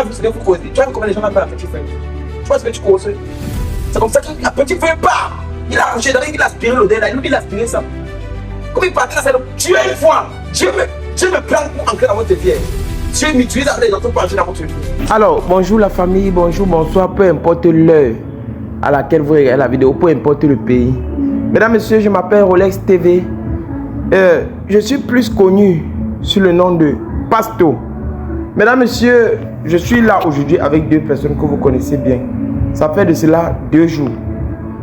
as vu ce que vous causez. Tu as vu comment les gens m'appellent à petit frère. Tu vois ce que tu causes. C'est comme ça que la petit frère part. Il a couché dans il a aspiré l'odeur là. Il a aspiré ça. Comme il partait là, c'est le Dieu une fois. Dieu me prend pour entrer dans votre vie. Dieu m'utilise avec les autres pour entrer dans votre vie. Alors, bonjour la famille, bonjour, bonsoir, peu importe l'heure à laquelle vous regardez la vidéo, peu importe le pays. Mesdames, messieurs, je m'appelle Rolex TV. Je suis plus connu sous le nom de Pasto. Mesdames, messieurs, je suis là aujourd'hui avec deux personnes que vous connaissez bien. Ça fait de cela 2 jours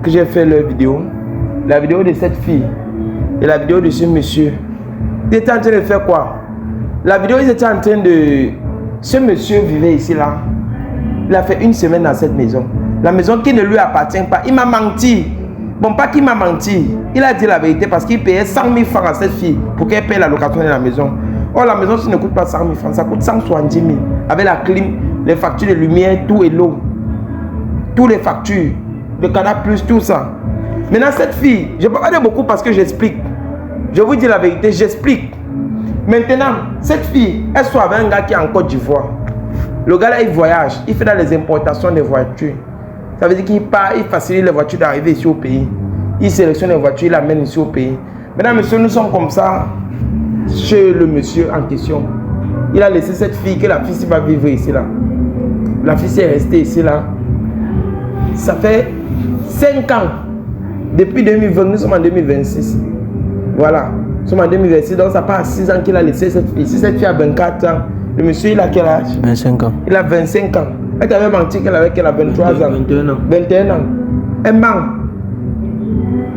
que j'ai fait leur vidéo. La vidéo de cette fille et la vidéo de ce monsieur. Ils étaient en train de faire quoi? La vidéo, ils étaient en train de... Ce monsieur vivait ici là. Il a fait 1 semaine dans cette maison. La maison qui ne lui appartient pas. Il m'a menti. Bon, pas qu'il m'a menti. Il a dit la vérité parce qu'il payait 100 000 francs à cette fille pour qu'elle paye la location de la maison. Or, la maison, ça ne coûte pas 100 000 francs. Ça coûte 170 000. Avec la clim, les factures de lumière, tout et l'eau. Toutes les factures. Le canal plus, tout ça. Maintenant, cette fille, je ne peux pas dire beaucoup parce que j'explique. Je vous dis la vérité, j'explique. Maintenant, cette fille, elle soit avec un gars qui est en Côte d'Ivoire. Le gars là, il voyage. Il fait dans les importations des voitures. Ça veut dire qu'il part, il facilite les voitures d'arriver ici au pays. Il sélectionne les voitures, il l'amène ici au pays. Mesdames, messieurs, nous sommes comme ça chez le monsieur en question. Il a laissé cette fille, que la fille va vivre ici là. La fille est restée ici là. Ça fait 5 ans. Depuis 2020, nous sommes en 2026. Voilà. Nous sommes en 2026, donc ça part à 6 ans qu'il a laissé cette fille. Si cette fille a 24 ans, le monsieur il a quel âge? 25 ans. Il a 25 ans. Elle t'avait menti qu'elle avait 23 ans. 21 ans. 21 ans. Elle ment.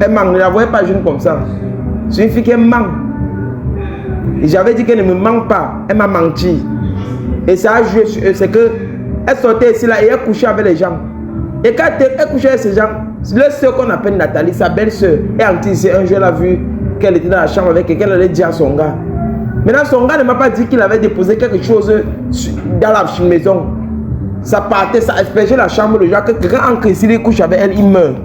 Elle ment. Ne la voyez pas jeune comme ça. C'est une fille qui ment. Et j'avais dit qu'elle ne me ment pas. Elle m'a menti. Et ça a joué sur eux. C'est que elle sortait ici là et elle couchait avec les gens. Et quand elle couchait avec ces gens, le soeur qu'on appelle Nathalie, sa belle-soeur, est entrée ici. Un jour, elle a vu qu'elle était dans la chambre avec quelqu'un, elle allait dire à son gars. Maintenant, son gars ne m'a pas dit qu'il avait déposé quelque chose dans la maison. Ça partait, ça aspergeait la chambre, le jour que quelqu'un entre ici, il couche avec elle, il meurt.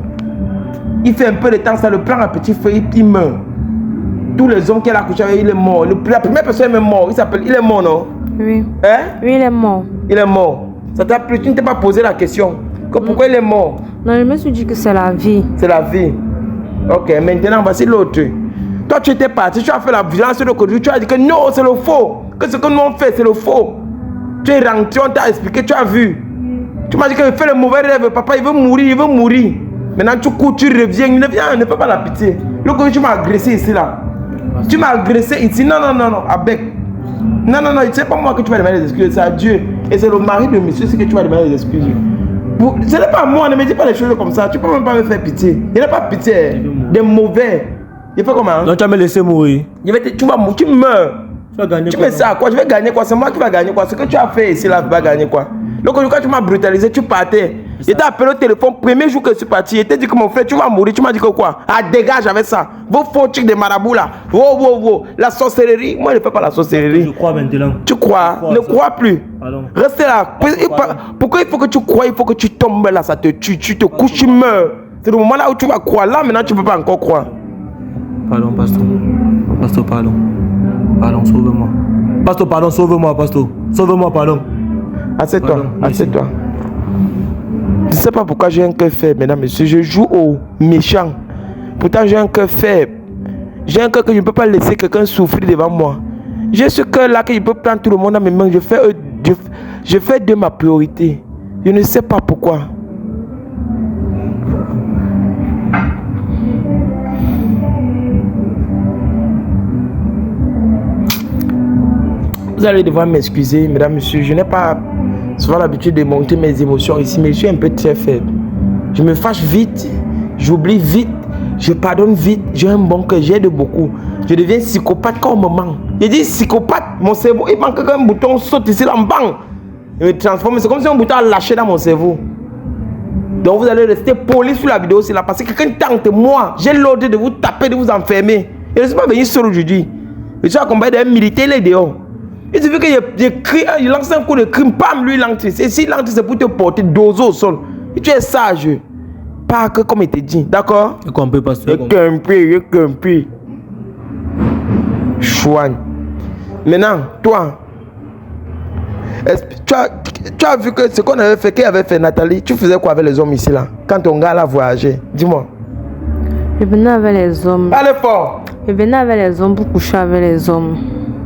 Il fait un peu de temps, ça le prend à petit feu, il meurt. Tous les hommes qu'elle a couché avec, il est mort. La première personne est mort, il est mort, non? Oui. Hein? Oui, il est mort. Il est mort. Ça t'a plu, tu ne t'es pas posé la question. Que pourquoi il est mort? Non, je me suis dit que c'est la vie. C'est la vie. Ok, maintenant, voici l'autre. Toi, tu étais parti, tu as fait la violence de côté, tu as dit que non, c'est le faux. Que ce que nous on fait, c'est le faux. Tu es rentré, on t'a expliqué, tu as vu. Tu m'as dit qu'il fait le mauvais rêve, papa, il veut mourir, il veut mourir. Maintenant, tu cours, tu reviens, il ne vient, ne fais pas la pitié. Le coup, tu m'as agressé ici, là. Tu m'as agressé ici, non, avec. Non, c'est pas moi que tu vas demander des excuses, c'est à Dieu. Et c'est le mari de monsieur, c'est que tu vas demander des excuses. Ce n'est pas moi, ne me dis pas des choses comme ça, tu peux même pas me faire pitié. Il n'y a pas pitié, des mauvais. Il fait comment? Non, tu vas me laisser mourir. Tu vas mourir, tu meurs. Tu me sais à quoi? Je vais gagner quoi? C'est moi qui vais gagner quoi? Ce que tu as fait ici là, tu vas gagner quoi? Donc quand tu m'as brutalisé, tu partais. Je t'ai appelé au téléphone, premier jour que je suis parti. Je t'ai dit que mon frère, tu vas mourir. Tu m'as dit que quoi? Ah, dégage avec ça. Vos faux trucs de marabout là. Wow. La sorcellerie. Moi, je ne fais pas la sorcellerie. Je crois maintenant. Tu crois? Ne crois plus. Pardon. Restez là. Pourquoi il faut que tu crois? Il faut que tu tombes là, ça te tue. Tu te couches, tu meurs. C'est le moment là où tu vas croire. Là, maintenant, tu ne peux pas encore croire. Pardon, pasteur. Pasteur, pardon. Pardon, sauve-moi. Pasteur, pardon, sauve-moi, pasteur. Sauve-moi, pardon. Assieds-toi, assieds-toi. Je ne sais pas pourquoi j'ai un cœur faible, mesdames, messieurs. Je joue au méchant. Pourtant, j'ai un cœur faible. J'ai un cœur que je ne peux pas laisser quelqu'un souffrir devant moi. J'ai ce cœur-là que je peux prendre tout le monde dans mes mains. Je fais de ma priorité. Je ne sais pas pourquoi. Vous allez devoir m'excuser, mesdames, messieurs. Je n'ai pas souvent l'habitude de monter mes émotions ici, mais je suis un peu très faible. Je me fâche vite, j'oublie vite, je pardonne vite. J'ai un bon cœur, j'aide beaucoup. Je deviens psychopathe quand on me manque. Je dis psychopathe, mon cerveau, il manque qu'un bouton, saute ici, là, bang. Je me transforme, c'est comme si un bouton a lâché dans mon cerveau. Donc vous allez rester poli sur la vidéo, c'est là, parce que quelqu'un tente, moi, j'ai l'ordre de vous taper, de vous enfermer. Je ne suis pas venu seul aujourd'hui. Je suis accompagné d'un militaire, il est dehors. Il suffit que je lance un coup de crime, bam, lui il lance. Et si il lance, c'est pour te porter dos au sol. Et tu es sage. Pas que comme il te dit, d'accord? Je comprends, pasteur. Je comprends. Chouane. Maintenant, toi, Tu as vu que ce qu'on avait fait, qu'avait fait Nathalie, tu faisais quoi avec les hommes ici là? Quand ton gars là voyageait, dis-moi. Je venais avec les hommes. Allez fort! Je venais avec les hommes pour coucher avec les hommes.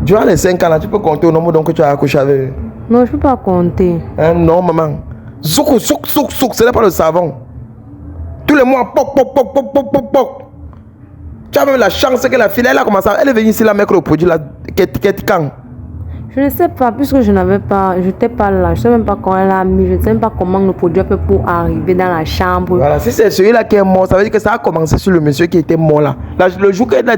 Durant les 5 ans là, tu peux compter au nombre d'hommes que tu as accouché avec eux? Non, je ne peux pas compter. Hein, non, maman. Zouk, zouk, zouk, zouk, ce n'est pas le savon. Tous les mois, poc, poc, poc, poc, poc, poc, poc. Tu as même la chance que la fille, elle a commencé à... Elle est venue ici là, mettre le produit là, quand? Je ne sais pas, puisque je n'étais pas là. Je ne sais même pas quand elle a mis. Je ne sais même pas comment le produit a fait pour arriver dans la chambre. Voilà, si c'est celui-là qui est mort, ça veut dire que ça a commencé sur le monsieur qui était mort là. Le jour qu'on a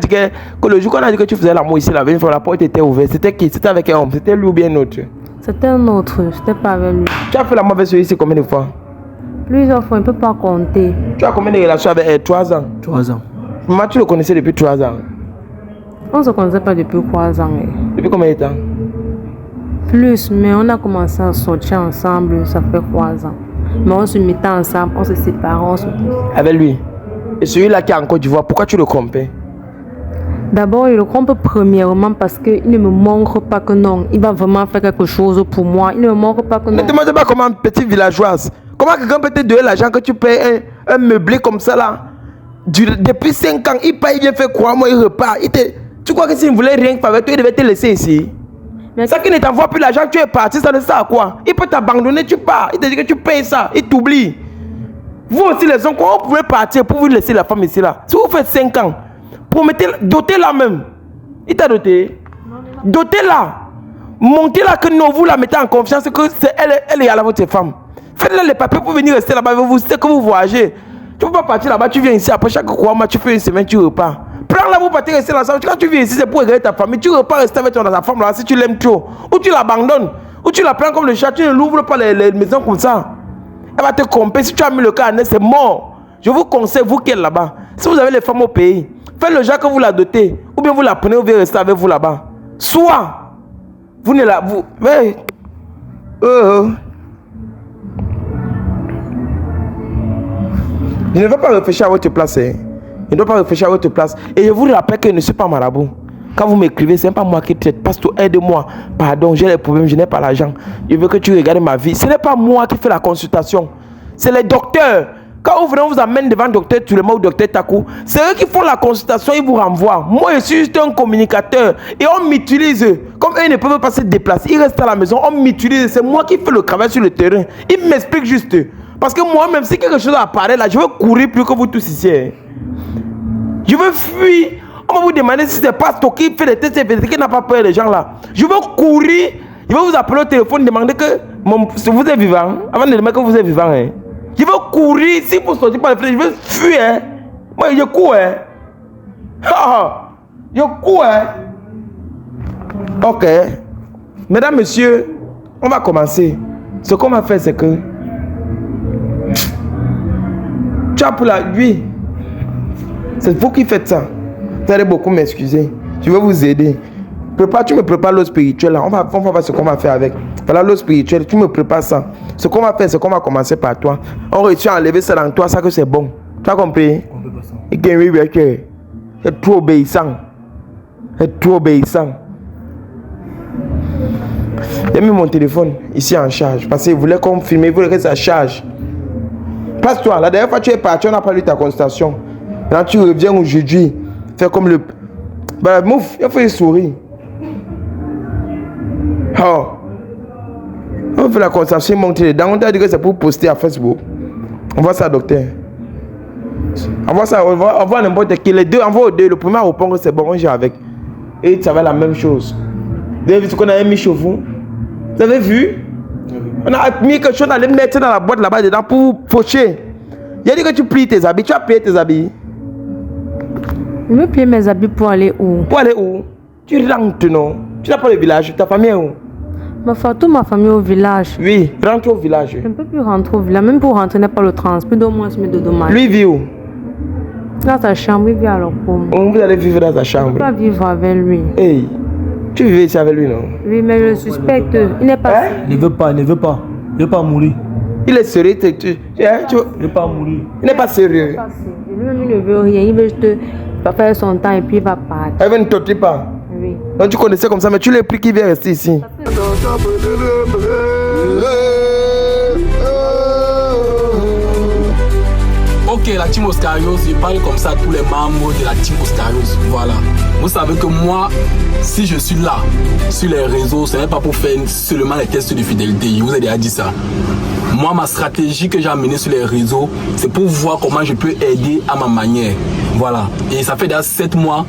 dit que tu faisais l'amour ici, là, la porte était ouverte. C'était qui? C'était avec un homme? C'était lui ou bien un autre? C'était un autre, je n'étais pas avec lui. Tu as fait l'amour avec celui-ci combien de fois? Plusieurs fois, je ne peux pas compter. Tu as combien de relations avec elle? 3 ans? 3 ans. Maman, tu le connaissais depuis 3 ans? On ne se connaissait pas depuis 3 ans. Depuis combien de temps? Plus, mais on a commencé à sortir ensemble, ça fait 3 ans. Mais on se mettait ensemble, on se séparait. Avec lui? Et celui-là qui est en Côte d'Ivoire, pourquoi tu le trompais? D'abord, il le trompe premièrement parce qu'il ne me montre pas que non, il va vraiment faire quelque chose pour moi. Il ne me montre pas que non. Ne te demande pas comment une petite villageoise. Comment quelqu'un peut te donner l'argent que tu payes un meublé comme ça là? Depuis 5 ans, il paye, il vient faire quoi? Moi, il repart. Tu crois que s'il ne voulait rien faire avec toi, il devait te laisser ici? Mais ça qui ne t'envoie plus l'argent, tu es parti, ça ne sert à quoi? Il peut t'abandonner, tu pars. Il te dit que tu payes ça, il t'oublie. Vous aussi, les hommes, comment vous pouvez partir pour vous laisser la femme ici là? Si vous faites 5 ans, dotez-la même. Il t'a doté? Dotez-la. Montez-la que non, vous la mettez en confiance que elle est à la votre femme. Faites-le les papiers pour venir rester là-bas avec vous. C'est que vous voyagez. Tu ne peux pas partir là-bas, tu viens ici, après chaque croix, tu fais une semaine, tu repars. Prends-la pour partir rester là. Quand tu viens ici, c'est pour regarder ta famille. Tu repars rester avec ta femme là si tu l'aimes trop. Ou tu l'abandonnes. Ou tu la prends comme le chat, tu ne l'ouvres pas les maisons comme ça. Elle va te tromper. Si tu as mis le cas en elle, c'est mort. Je vous conseille, vous qui êtes là-bas. Si vous avez les femmes au pays, faites le genre que vous la dotez. Ou bien vous la prenez, vous venez rester avec vous là-bas. Soit, vous ne la... Vous, mais, je ne veux pas réfléchir à votre place. Hein. Je ne dois pas réfléchir à votre place. Et je vous rappelle que je ne suis pas marabout. Quand vous m'écrivez, ce n'est pas moi qui traite. Pasteur, aide-moi. Pardon, j'ai des problèmes, je n'ai pas l'argent. Je veux que tu regardes ma vie. Ce n'est pas moi qui fais la consultation. C'est les docteurs. Quand vous venez, on vous amène devant le docteur Tulema ou docteur Takou. C'est eux qui font la consultation, ils vous renvoient. Moi, je suis juste un communicateur. Et on m'utilise. Comme eux ne peuvent pas se déplacer, ils restent à la maison, on m'utilise. C'est moi qui fais le travail sur le terrain. Ils m'expliquent juste. Parce que moi, même si quelque chose apparaît là, je veux courir plus que vous tous ici. Je veux fuir. On va vous demander si c'est pas toi qui fait les tests et qui n'a pas peur des gens là. Je veux courir. Je vais vous appeler au téléphone, demander que vous êtes vivant. Avant de demander que vous êtes vivant. Hein. Je veux courir. Si vous sortez par les fenêtres, je veux fuir. Hein. Moi, je cours. Hein. Je cours. Hein. Ok. Mesdames, messieurs, on va commencer. Ce qu'on va faire, c'est que tu as pour la lui. C'est vous qui faites ça. Vous allez beaucoup m'excuser. Je vais vous aider. Tu me prépares l'eau spirituelle. On va voir ce qu'on va faire avec. Voilà l'eau spirituelle. Tu me prépares ça. Ce qu'on va faire, c'est qu'on va commencer par toi. On réussit à enlever ça dans toi, ça que c'est bon. Tu as compris? C'est trop obéissant. C'est trop obéissant. J'ai mis mon téléphone ici en charge. Parce qu'il voulait qu'on filme, il voulait que ça charge. Passe-toi. La dernière fois que tu es parti, on n'a pas lu ta consultation. Quand tu reviens aujourd'hui, fais comme le... Bah, mouf, il faut y sourire. Oh. On fait la consultation, monter dedans. On t'a dit que c'est pour poster à Facebook. On voit ça, docteur. On voit ça, on voit n'importe qui. Les deux, on voit aux deux. Le premier à répondre, c'est bon, on gère avec. Et ça va la même chose. Vous avez vu ce qu'on a mis chez vous? Vous avez vu? On a mis quelque chose, on allait mettre dans la boîte là-bas dedans pour faucher. Il a dit que tu plies tes habits. Tu as plié tes habits? Je veux plier mes habits pour aller où? Pour aller où? Tu rentres, non? Tu n'as pas le village. Ta famille est où? Toute ma famille au village. Oui, rentre au village. Je ne peux plus rentrer au village. Même pour rentrer, n'est pas le transport. D'au moins, je me dommage. Lui vit où? Dans sa chambre, il vit à l'opom. Vous allez vivre dans sa chambre? Je ne peux pas vivre avec lui. Hey, tu vivais ici avec lui, non? Oui, mais je suspecte. Il n'est pas... Hein? Il ne veut pas, il ne veut pas. Il ne veut pas mourir. Il est sérieux. Il ne veut pas mourir. Il n'est pas sérieux. Lui-même, il ne veut rien. Il veut juste faire son temps et puis il va partir. Elle ne te torture pas? Oui. Donc tu connaissais comme ça, mais tu l'as pris qui vient rester ici. Ok, la team Oscarios, je parle comme ça à tous les membres de la team Oscarios. Voilà. Vous savez que moi, si je suis là, sur les réseaux, ce n'est pas pour faire seulement les tests de fidélité. Je vous ai déjà dit ça. Moi, ma stratégie que j'ai amenée sur les réseaux, c'est pour voir comment je peux aider à ma manière. Voilà. Et ça fait déjà 7 mois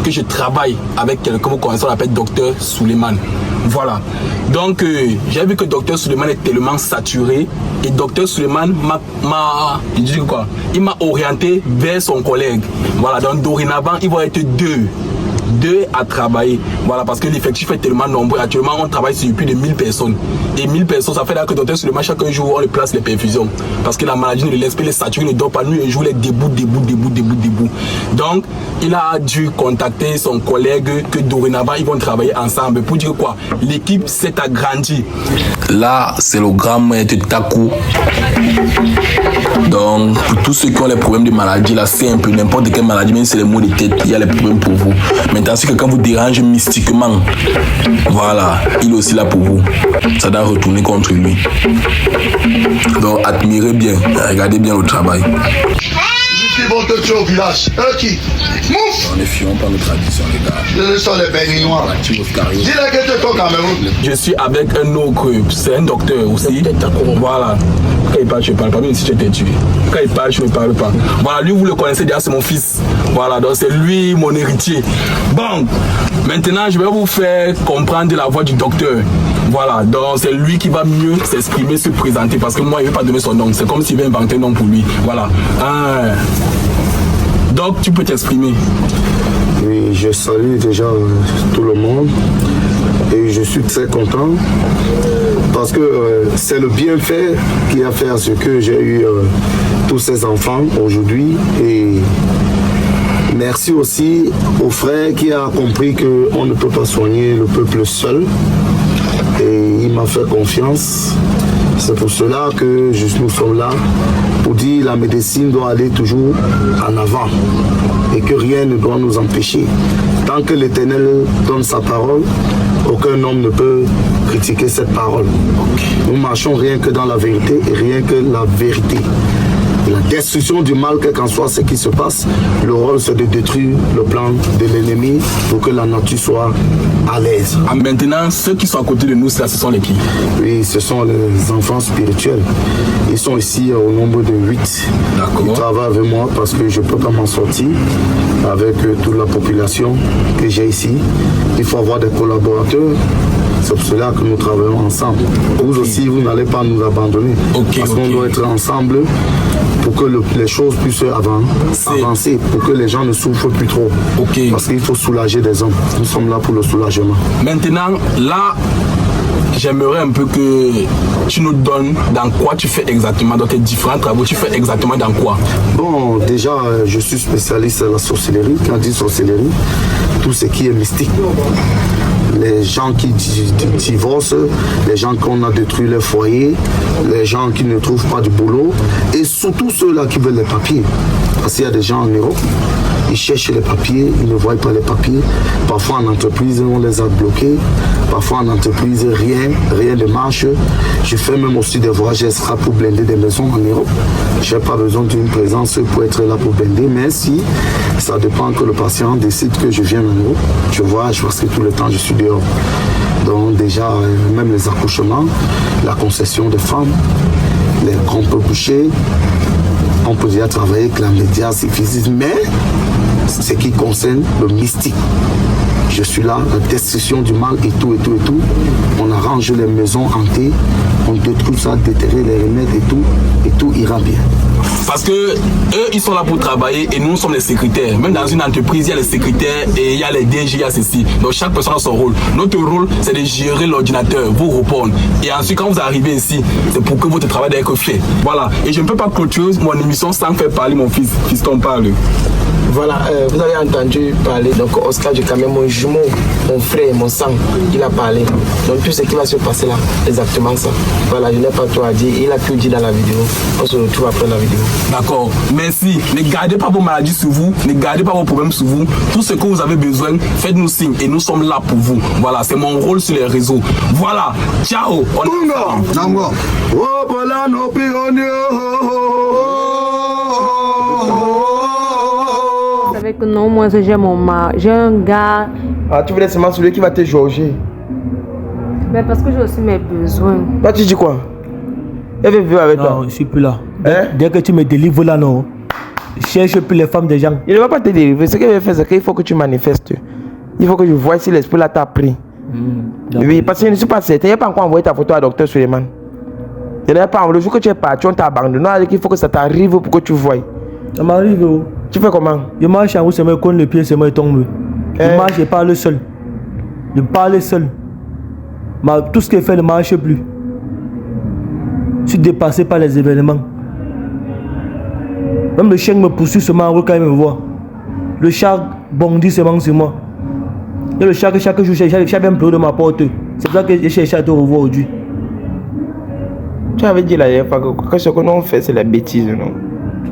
que je travaille avec quelqu'un, vous connaissez, on l'appelle Dr Suleiman. Voilà. Donc, j'ai vu que Dr Suleiman est tellement saturé. Et Dr Suleiman il m'a orienté vers son collègue. Voilà. Donc, dorénavant, il va être deux à travailler. Voilà, parce que l'effectif est tellement nombreux. Actuellement, on travaille sur plus de 1000 personnes. Et 1000 personnes, ça fait là que Dr Suleiman, chaque jour, on lui place les perfusions. Parce que la maladie ne laisse pas les saturer, ne dort pas. Nous, un jour, les debout. Donc, il a dû contacter son collègue que dorénavant, ils vont travailler ensemble. Pour dire quoi? L'équipe s'est agrandie. Là, c'est le grand maître Taku. Donc, pour tous ceux qui ont les problèmes de maladie, là, c'est un peu n'importe quelle maladie, même si c'est les maux de tête, il y a les problèmes pour vous. Maintenant, si quelqu'un vous dérange mystiquement, voilà, il est aussi là pour vous. Ça doit retourner contre lui. Donc, admirez bien, regardez bien le travail. Qui vont te tuer au village? Qui? Mouf! On est fiers par nos traditions, les gars. Ce sont les béninois. Dis-le que tu es au Cameroun. Je suis avec un autre, c'est un docteur aussi. Voilà. Quand il parle, je ne parle pas, même si tu étais tué. Quand il parle, je ne parle pas. Voilà, lui, vous le connaissez déjà, c'est mon fils. Voilà, donc c'est lui mon héritier. Bon, maintenant, je vais vous faire comprendre la voix du docteur. Voilà, donc c'est lui qui va mieux s'exprimer, se présenter, parce que moi, il ne veut pas donner son nom. C'est comme s'il veut inventer un nom pour lui. Voilà. Donc, tu peux t'exprimer. Oui, je salue déjà tout le monde et je suis très content parce que c'est le bienfait qui a fait à ce que j'ai eu tous ces enfants aujourd'hui. Et merci aussi au frère qui a compris qu'on ne peut pas soigner le peuple seul. Et il m'a fait confiance. C'est pour cela que nous sommes là pour dire que la médecine doit aller toujours en avant et que rien ne doit nous empêcher. Tant que l'Éternel donne sa parole, aucun homme ne peut critiquer cette parole. Nous marchons rien que dans la vérité et rien que la vérité. La destruction du mal, quel qu'en soit ce qui se passe, le rôle c'est de détruire le plan de l'ennemi pour que la nature soit à l'aise. Maintenant, ceux qui sont à côté de nous, ce sont les qui? Oui, ce sont les enfants spirituels. Ils sont ici au nombre de 8. D'accord. Ils travaillent avec moi parce que je ne peux pas m'en sortir avec toute la population que j'ai ici. Il faut avoir des collaborateurs. C'est pour cela que nous travaillons ensemble. Vous aussi, vous n'allez pas nous abandonner. Parce qu'on doit être ensemble pour que les choses puissent avancer, pour que les gens ne souffrent plus trop. Parce qu'il faut soulager des hommes. Nous sommes là pour le soulagement. Maintenant, là, j'aimerais un peu que tu nous donnes dans quoi tu fais exactement, dans tes différents travaux, tu fais exactement dans quoi? Bon, déjà, je suis spécialiste à la sorcellerie. Quand on dit sorcellerie, tout ce qui est mystique. Les gens qui divorcent, les gens qu'on a détruit leur foyer, les gens qui ne trouvent pas de boulot et surtout ceux-là qui veulent les papiers. Parce qu'il y a des gens en Europe, ils cherchent les papiers, ils ne voient pas les papiers. Parfois en entreprise, on les a bloqués. Parfois en entreprise, rien ne marche. Je fais même aussi des voyages extra pour blinder des maisons en Europe. Je n'ai pas besoin d'une présence pour être là pour blinder, mais si ça dépend que le patient décide que je viens en Europe, je voyage parce que tout le temps je suis dehors. Donc déjà, même les accouchements, la concession des femmes, les grompes bouchées, on peut déjà travailler avec la médias et physique, mais ce qui concerne le mystique. Je suis là, la destruction du mal et tout. On arrange les maisons hantées, on détruit ça, déterrer les remèdes et tout ira bien. Parce que eux, ils sont là pour travailler et nous sommes les secrétaires. Même dans une entreprise, il y a les secrétaires et il y a les DG, il y a ceci. Donc chaque personne a son rôle. Notre rôle, c'est de gérer l'ordinateur, vous répondre. Et ensuite, quand vous arrivez ici, c'est pour que votre travail doit être fait. Voilà. Et je ne peux pas clôturer mon émission sans faire parler mon fils. Fiston parle. Voilà, vous avez entendu parler, donc Oscar du Cameroun, mon jumeau, mon frère, mon sang, il a parlé. Donc tout ce qui va se passer là, exactement ça. Voilà, je n'ai pas tout à dire, il a tout dit dans la vidéo. On se retrouve après la vidéo. D'accord, merci. Ne gardez pas vos maladies sur vous, ne gardez pas vos problèmes sur vous. Tout ce que vous avez besoin, faites-nous signe et nous sommes là pour vous. Voilà, c'est mon rôle sur les réseaux. Voilà, ciao. Avec non, moi j'ai mon mari, j'ai un gars. Ah, tu voulais seulement celui qui va te jauger. Mais parce que j'ai aussi mes besoins. Toi, tu dis quoi? Elle veut vivre avec toi. Non, je suis plus là. Hein? Dès que tu me délivres là, non. Je cherche plus les femmes des gens. Il ne va pas te délivrer. Ce qu'il veut faire, c'est qu'il faut que tu manifestes. Il faut que je voie si l'esprit là t'a pris. Oui, parce que je ne suis pas certain. Il n'y a pas encore envoyé ta photo à Dr Suleiman. Il n'y a pas. Le jour que tu es parti, on t'a abandonné. Il faut que ça t'arrive pour que tu voies. Ça m'arrive. Oh. Tu fais comment? Je marche en haut, c'est moi qui le pied, c'est moi qui tombe. Je marche et parle seul. Je parle seul. Mais tout ce qu'il fait ne marche plus. Je suis dépassé par les événements. Même le chien me poursuit seulement quand il me voit. Le chat bondit seulement sur moi. Et le chat, chaque jour, le chat vient pleurer de ma porte. C'est pour ça que j'ai cherché à te revoir aujourd'hui. Tu avais dit la dernière fois que ce que nous fait, c'est la bêtise, non?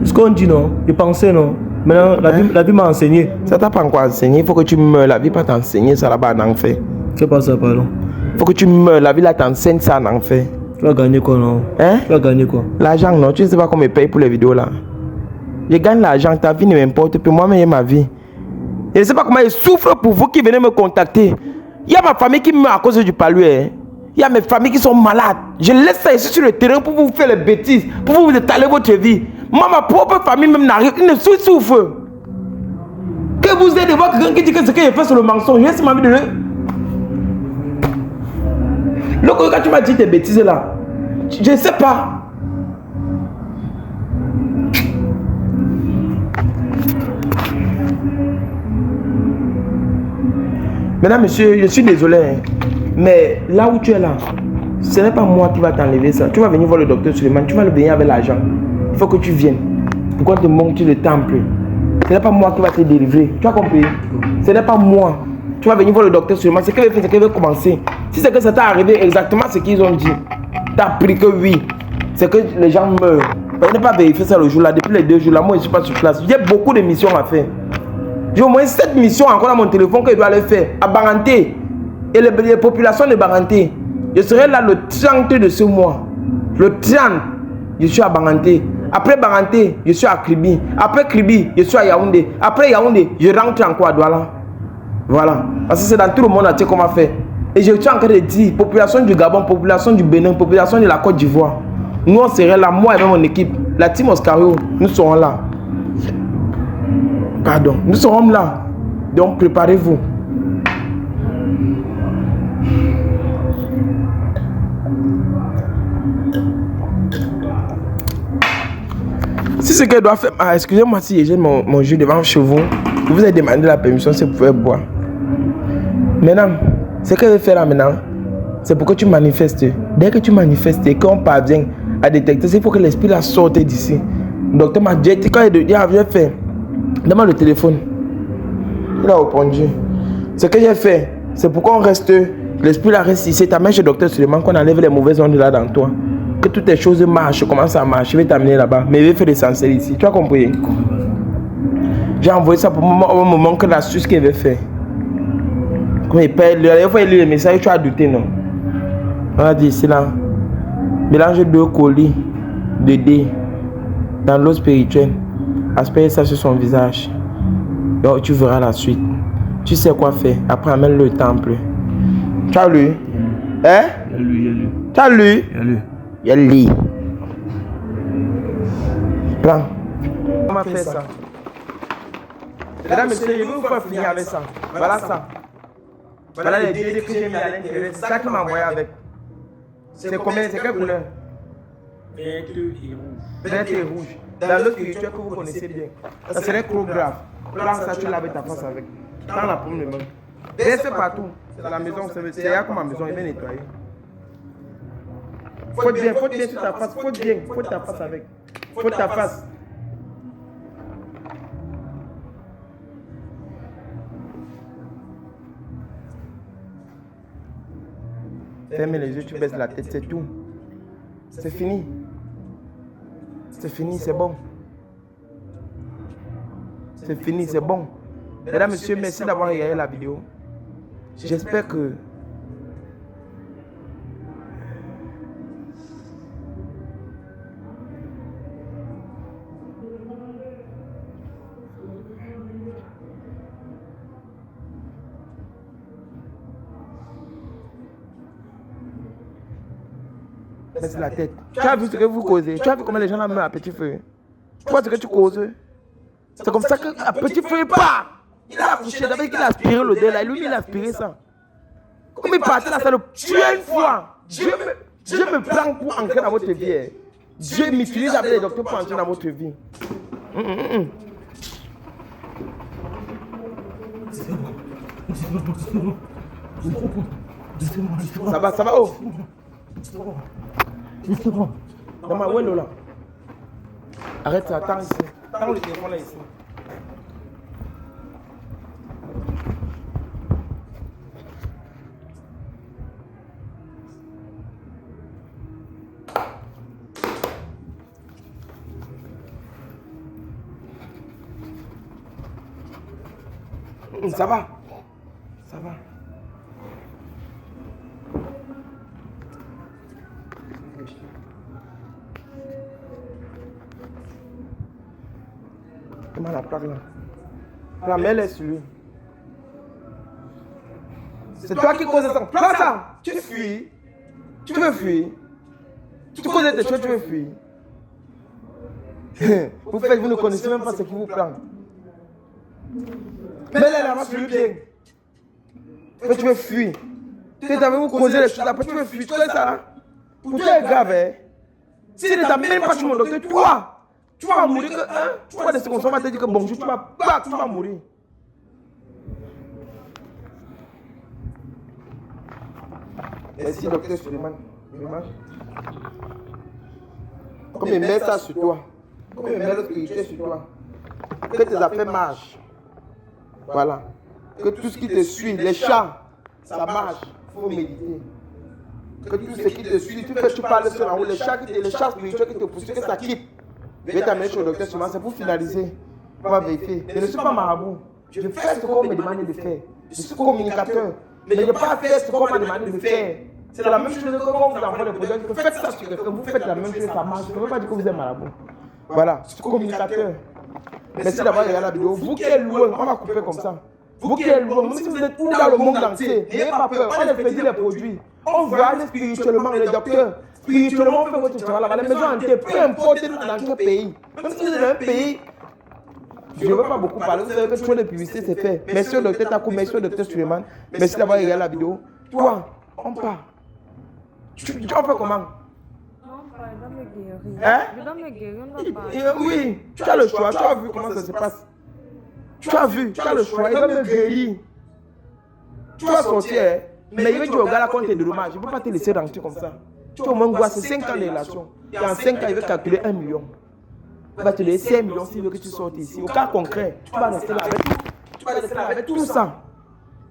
Ce qu'on dit, non? Je pensais, non? Maintenant, la vie m'a enseigné. Ça t'a pas encore enseigné. Il faut que tu meurs. La vie pas t'enseigner, ça là-bas en enfer. C'est pas ça, pardon. Il faut que tu meurs. La vie là t'enseigne ça en enfer. Tu vas gagner quoi, non? Hein? Tu vas gagner quoi? L'argent, non. Tu ne sais pas combien je paye pour les vidéos là. Je gagne l'argent. Ta vie ne m'importe plus. Moi-même, j'ai ma vie. Je ne sais pas comment je souffre pour vous qui venez me contacter. Il y a ma famille qui meurt à cause du paluet. Il y a mes familles qui sont malades. Je laisse ça ici sur le terrain pour vous faire les bêtises, pour vous étaler votre vie. Moi, ma propre famille même n'arrive, ils ne souffrent. Que vous êtes de voir quelqu'un qui dit que ce que j'ai fait sur le mensonge, j'ai ma vie de le. Donc, quand tu m'as dit tes bêtises là, je ne sais pas. Mesdames, messieurs, je suis désolé, mais là où tu es là, ce n'est pas moi qui va t'enlever ça. Tu vas venir voir le docteur Suleiman, tu vas le venir avec l'argent. Il faut que tu viennes. Pourquoi te monter le temple? Ce n'est pas moi qui va te délivrer. Tu as compris? Ce n'est pas moi. Tu vas venir voir le docteur Suleiman. Ce qu'il veut faire, c'est qu'il veut commencer. Si c'est que ça t'est arrivé exactement ce qu'ils ont dit, tu as appris que oui, c'est que les gens meurent. Je n'ai pas vérifié ça le jour-là. Depuis les 2 jours là, moi je ne suis pas sur place. J'ai beaucoup de missions à faire. J'ai au moins 7 missions encore dans mon téléphone que je dois aller faire. À Baranté. Et les populations de Baranté. Je serai là le 30 de ce mois. Le 30, je suis à Baranté. Après Baranté, je suis à Kribi. Après Kribi, je suis à Yaoundé. Après Yaoundé, je rentre encore à Douala. Voilà. Parce que c'est dans tout le monde à dire comment faire. Et je suis en train de dire, population du Gabon, population du Bénin, population de la Côte d'Ivoire. Nous, on serait là, moi et mon équipe. La team Oscario, nous serons là. Pardon, nous serons là. Donc, préparez-vous. Si ce qu'elle doit faire, excusez-moi si j'ai mon jus devant chez vous, je vous ai demandé la permission si vous pouvez boire. Maintenant, ce qu'elle veut faire là maintenant, c'est pour que tu manifestes. Dès que tu manifestes et qu'on parvient à détecter, il faut que l'esprit la sorte d'ici. Le docteur m'a dit, quand il a fait, donne-moi le téléphone. Il a répondu. Ce que j'ai fait, c'est pour qu'on reste, l'esprit la reste ici. Ta main chez le docteur Suleiman, qu'on enlève les mauvaises ondes là dans toi. Que toutes les choses marchent, commencent à marcher. Je vais t'amener là-bas. Mais je vais faire l'essentiel ici. Tu as compris? J'ai envoyé ça pour un moment que l'astuce qu'il veut faire. Comme il perd, la dernière fois il lit les messages, tu as douté, non? On a dit ici là. Mélange 2 colis de dés dans l'eau spirituelle. Aspecte ça sur son visage. Donc tu verras la suite. Tu sais quoi faire. Après amène le temple. Tu as lu? Hein? Il a lu. Tu as lu? Il a lu. Prends. On va faire ça. Mesdames, messieurs, je vais vous faire finir avec ça. Voilà ça. Voilà les dieux que j'ai mis à l'intérieur. C'est ça qui m'a envoyé avec. C'est combien? C'est quelle couleur? Vert et rouge. Vert et rouge. Dans l'autre spirituel que vous connaissez bien. Ça serait chronographe. Prends ça, tu laves ta face avec. Prends la paume de main. Verse partout. C'est la maison, c'est là comme ma maison est bien nettoyée. Faut bien sur ta face. Faut ta face avec. Faut ta face. Ferme les yeux, tu baisses la tête, c'est tout. C'est fini. C'est fini, c'est bon. C'est fini, c'est bon. Mesdames, messieurs, merci d'avoir regardé la vidéo. J'espère que baisse la tête. Tu as vu ce que vous causez? Tu as vu comment les gens la mettent à petit feu? Tu vois ce que tu causes? C'est comme ça qu'à petit feu, pas! Il a accouché d'abord qu'il a aspiré l'odeur là. Lui, il a aspiré ça. Comme il partait là, ça le tuait une fois. Dieu me prend pour entrer dans votre vie. Dieu m'utilise avec les docteurs pour entrer dans votre vie. Ça va, oh! Maman, où est Lola? Arrête ça, attends ici. Attends le téléphone là ici. Ça va. Ça va. Comment la plaque là? La mets-les sur lui. C'est toi qui causes ça. Prends ça. Tu fuis. Tu veux fuir. Tu causes des choses, tu veux fuir. Vous ne connaissez même pas ce qui vous prend. Mets-les là-bas sur lui bien. Tu veux fuir. Tu es vous causer les choses. Après tu veux fuir. Tu vois ça là? Pour toi c'est grave. Hein? Si ne t'amènes pas chez mon docteur, toi. Tu vas mourir que tu vas des secondes, on va te dire que bonjour, tu vas mourir. Merci docteur Suleiman. Comme il met ça sur toi, comme il met le spirituel sur toi, que tes affaires marchent. Voilà. Que tout ce qui te suit, les chats, ça marche. Il faut méditer. Que tout ce qui te suit, tu parles sur en haut, les chats spirituels qui te poussent, que ça quitte. Je vais t'amener chez le docteur Suleiman, c'est pour finaliser. On va vérifier. Je ne suis pas marabout. Je fais ce qu'on me demande de faire. Je suis communicateur. Mais je ne vais pas faire ce qu'on m'a demandé de faire. C'est la même chose que quand vous envoie le produit. Vous faites ça sur quelqu'un, vous faites la même chose, ça marche. Je ne veux pas dire que vous êtes marabout. Voilà, je suis communicateur. Merci d'avoir regardé la vidéo. Vous qui êtes loin, on va couper comme ça. Vous qui êtes loin, même si vous êtes où dans le monde entier, n'ayez pas peur. On expédie les produits. On veut aller spirituellement, les docteurs. Spirituellement, on fait votre travail là-bas. Les maisons entières, peu importe dans quel pays. Même si vous êtes dans un pays, je ne veux pas beaucoup parler. Vous savez que tout de publicité, c'est fait. Merci au docteur Takou, merci au docteur Suleiman. Merci d'avoir regardé la vidéo. Toi, on part. Tu en fais comment? Hein? Je dois me guérir, on doit pas. Oui, tu as le choix. Tu as vu comment ça se passe. Tu as vu, tu as le choix. Il va me guérir. Tu vas sortir, hein? Mais il va dire au gars là qu'on te dédommage. Je ne peux pas te laisser rentrer comme ça. Tu as au moins c'est 5 ans de relation. Et en 5 ans, il va calculer 1 million. Il va te laisser 5 millions s'il veut que tu sortes ici. Au cas concret, tu vas rester là avec tout. Tu vas rester là avec tout ça.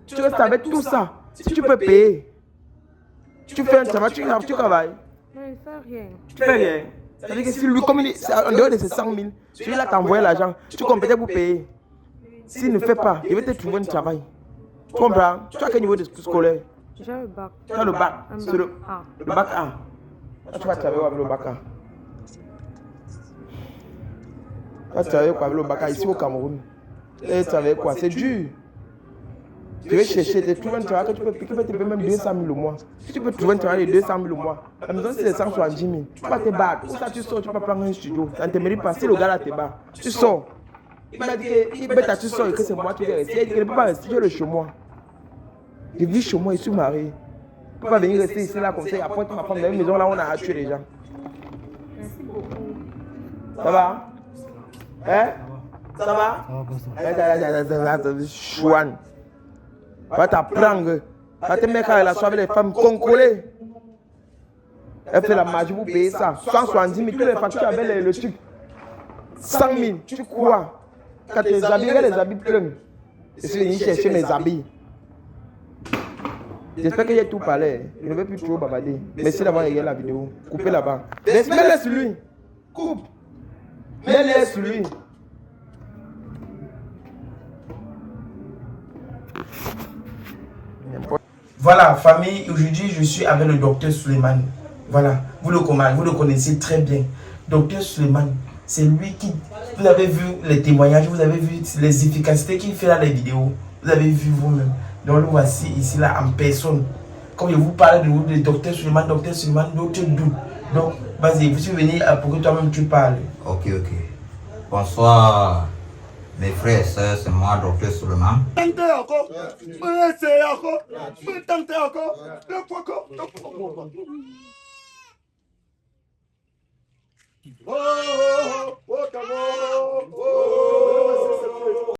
Tu restes avec tout ça. Si tu peux payer, tu fais un travail, tu travailles. Non, il ne fait rien. Tu fais rien. Ça veut dire que si lui, comme il est en dehors de ses 100 000, celui-là t'a envoyé l'argent, tu comptes pour payer. S'il ne fait pas, il va te trouver un travail. Tu comprends? Tu as quel niveau de scolaire? J'ai le bac. Tu as le bac. C'est le A. Le bac A. Tu vas travailler avec le bac A. Tu vas travailler quoi avec le bac A ici au Cameroun? Et tu travailles quoi? C'est dur. Tu veux chercher, tu trouves un travail que tu peux te payer même 200 000 au mois. Si tu peux trouver un travail de 200 000 au mois, la maison c'est 170 000. Tu vas te battre. Pour ça, tu sors, tu vas prendre un studio. Ça ne te mérite pas. Si le gars là te bat, tu sors. Il m'a dit que tu sors et que c'est moi qui vais rester. Il dit qu'il ne peut pas rester, je le chez moi. Je vis chez moi, je suis marié. Tu ne peux pas venir rester ici là comme ça. Après, tu vas prendre la maison là, on a tué les gens. Merci beaucoup. Ça va? Hein? Ça va? Chouane. Va t'apprendre. Va te mettre à la relation avec les femmes congolaises. Elle fait la magie pour payer ça. 170 000, tous les factures avec le truc. 100 000, tu crois? Quand tes habits, les habits pleins. Je suis venu chercher mes habits. J'espère que j'ai tout parlé. Je ne vais plus trop bavarder. Merci d'avoir regardé la vidéo. Coupez là-bas. Mets-le sur lui. Coupe. Mets-le sur lui. Voilà, famille, aujourd'hui je suis avec le docteur Suleiman. Voilà, vous le connaissez très bien. Docteur Suleiman, c'est lui qui... Vous avez vu les témoignages, vous avez vu les efficacités qu'il fait dans les vidéos. Vous avez vu vous-même. Donc le voici ici là en personne. Comme je vous parle de docteur Suleiman, docteur Dou. Donc, vas-y, vous suis venu pour que toi-même tu parles. Ok. Bonsoir, mes frères et sœurs, c'est moi, docteur Suleiman.